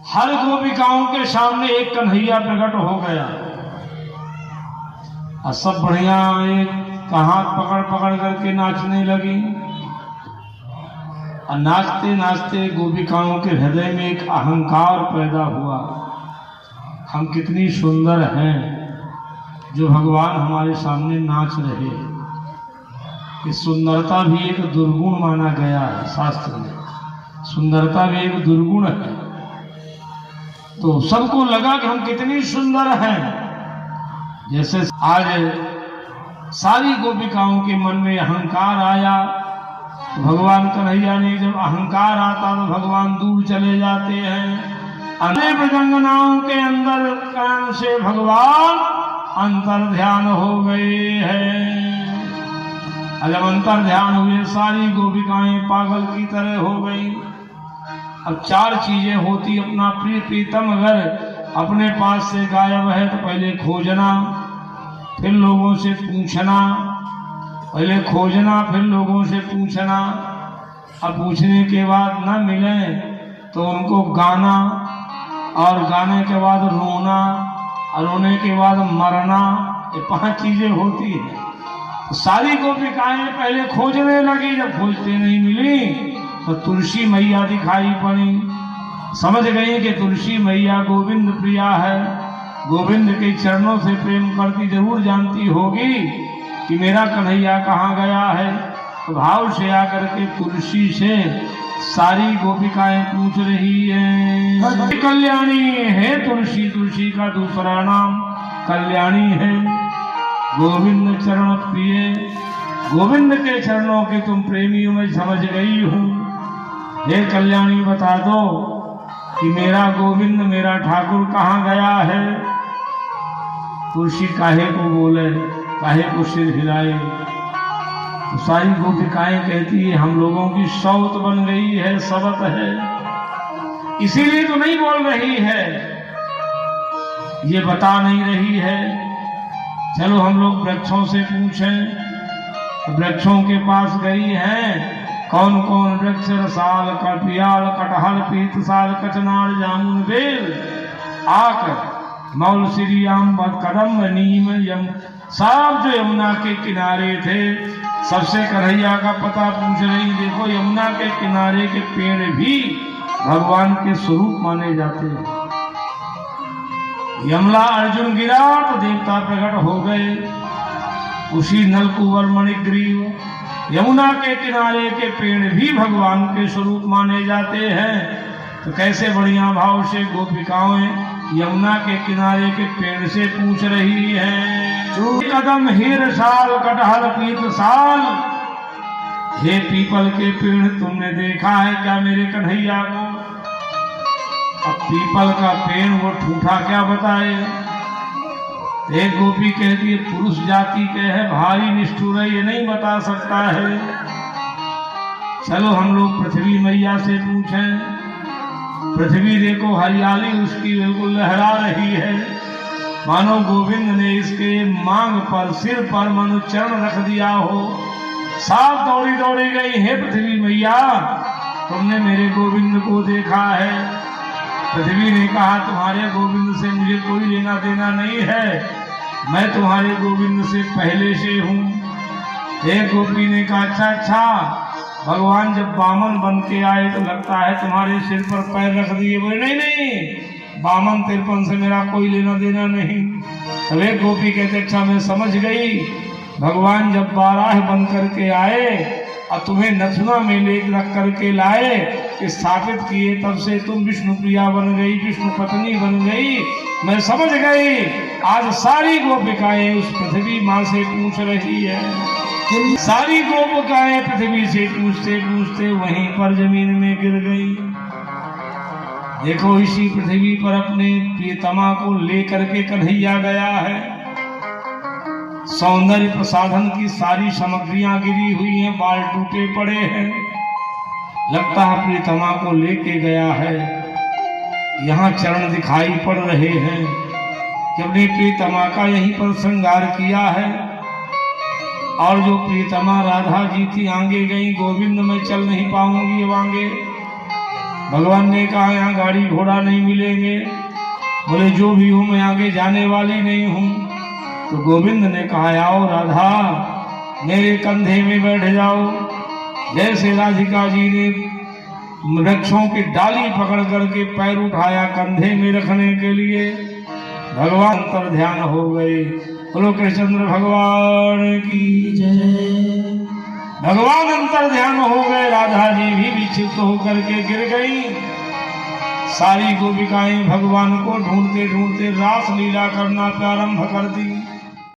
हर गोपिकाओं के सामने एक कन्हैया प्रकट हो गया और सब बढ़िया एक हाथ पकड़ पकड़ करके नाचने लगी। और नाचते नाचते गोपिकाओं के हृदय में एक अहंकार पैदा हुआ, हम कितनी सुंदर हैं जो भगवान हमारे सामने नाच रहे। ये सुंदरता भी एक दुर्गुण माना गया है शास्त्र में, सुंदरता भी एक दुर्गुण है। तो सबको लगा कि हम कितनी सुंदर हैं। जैसे आज सारी गोपिकाओं के मन में अहंकार आया, तो भगवान कन्हैया ने जब अहंकार आता तो भगवान दूर चले जाते हैं। अनेक प्रजंगनाओं के अंदर कान से भगवान अंतर ध्यान हो गए हैं। जब अंतर ध्यान हुए सारी गोपिकाएं पागल की तरह हो गई। अब चार चीजें होती, अपना प्रिय प्रीतम अगर अपने पास से गायब है तो पहले खोजना, फिर लोगों से पूछना, पहले खोजना फिर लोगों से पूछना। अब पूछने के बाद न मिले तो उनको गाना, और गाने के बाद रोना, और रोने के बाद मरना। ये 5 चीजें होती हैं। तो सारी गोपिकाएं पहले खोजने लगी, जब खोजते नहीं मिली तो तुलसी मैया दिखाई पड़ी। समझ गई कि तुलसी मैया गोविंद प्रिया है, गोविंद के चरणों से प्रेम करती, जरूर जानती होगी कि मेरा कन्हैया कहाँ गया है। तो भाव से आकर के तुलसी से सारी गोपिकाएं पूछ रही हैं। कल्याणी है तुलसी, तुलसी का दूसरा नाम कल्याणी है। गोविंद चरण प्रिय, गोविंद के चरणों के तुम प्रेमियों में समझ गई हूँ। हे कल्याणी बता दो कि मेरा गोविंद, मेरा ठाकुर कहाँ गया है। तुलसी काहे को बोले, काहे को सिर हिलाए। तो सारी गोपिकाएं कहती है हम लोगों की सौत बन गई है, सबत है, इसीलिए तो नहीं बोल रही है, ये बता नहीं रही है। चलो हम लोग वृक्षों से पूछें। तो वृक्षों के पास गई हैं, कौन कौन वृक्ष, रसाल, कपियाल, कटहल, पीतसाल, कचनार, जामुन, बेल, आक, मौल, श्री, आम्बत, कदम, नीम, यम, सब जो यमुना के किनारे थे सबसे कन्हैया का पता पूछ रही। देखो यमुना के किनारे के पेड़ भी भगवान के स्वरूप माने जाते हैं। यमला अर्जुन गिरा तो देवता प्रकट हो गए। उसी नलकुवर मणिग्रीव यमुना के किनारे के पेड़ भी भगवान के स्वरूप माने जाते हैं। तो कैसे बढ़िया भाव से गोपिकाएं यमुना के किनारे के पेड़ से पूछ रही हैं। कदम, हीर साल, कटहल, पीत साल, हे पीपल के पेड़ तुमने देखा है क्या मेरे कन्हैया को। अब पीपल का पेड़ वो ठूठा क्या बताए। एक गोपी कहती है पुरुष जाति के है, भारी निष्ठुर है, ये नहीं बता सकता है। चलो हम लोग पृथ्वी मैया से पूछें। पृथ्वी देखो हरियाली उसकी बिल्कुल लहरा रही है, मानो गोविंद ने इसके मांग पर, सिर पर मानो चरण रख दिया हो। साथ दौड़ी दौड़ी गई, हे पृथ्वी मैया तुमने मेरे गोविंद को देखा है। पृथ्वी ने कहा तुम्हारे गोविंद से मुझे कोई लेना देना नहीं है, मैं तुम्हारे गोविंद से पहले से हूँ। एक गोपी ने कहा अच्छा, भगवान जब बामन बन के आए तो लगता है तुम्हारे सिर पर पैर रख दिए। बोले नहीं, बामन तिरपन से मेरा कोई लेना देना नहीं। अब एक गोपी कहते अच्छा मैं समझ गई, भगवान जब बाराह बन करके आए और तुम्हें नथुना में ले रख करके लाए, स्थापित किए, तब से तुम विष्णु प्रिया बन गई, विष्णु पत्नी बन गई। मैं समझ गई। आज सारी गोपिकाएं उस पृथ्वी माँ से पूछ रही है। सारी गोपिकाएं पृथ्वी से पूछते पूछते वहीं पर जमीन में गिर गई। देखो इसी पृथ्वी पर अपने प्रियतमा को लेकर के कन्हैया गया है। सौंदर्य प्रसाधन की सारी सामग्रियां गिरी हुई हैं, बाल टूटे पड़े हैं, लगता है प्रियतमा को लेके गया है। यहाँ चरण दिखाई पड़ रहे हैं कि अपनी प्रियतमा का यहीं पर श्रृंगार किया है। और जो प्रियतमा राधा जी थी आगे गई, गोविंद मैं चल नहीं पाऊंगी अब आगे। भगवान ने कहा यहाँ गाड़ी घोड़ा नहीं मिलेंगे। बोले जो भी हूँ मैं आगे जाने वाली नहीं हूँ। तो गोविंद ने कहा आओ राधा मेरे कंधे में बैठ जाओ। जैसे राधिका जी ने वृक्षों की डाली पकड़ करके पैर उठाया कंधे में रखने के लिए, भगवान अंतर ध्यान हो गए। बोलो कृष्णचंद्र भगवान की जय। भगवान अंतर ध्यान हो गए। राधा जी भी विक्षिप्त होकर के गिर गई। सारी गोपिकाएं भगवान को ढूंढते ढूंढते रास लीला करना प्रारंभ कर दी।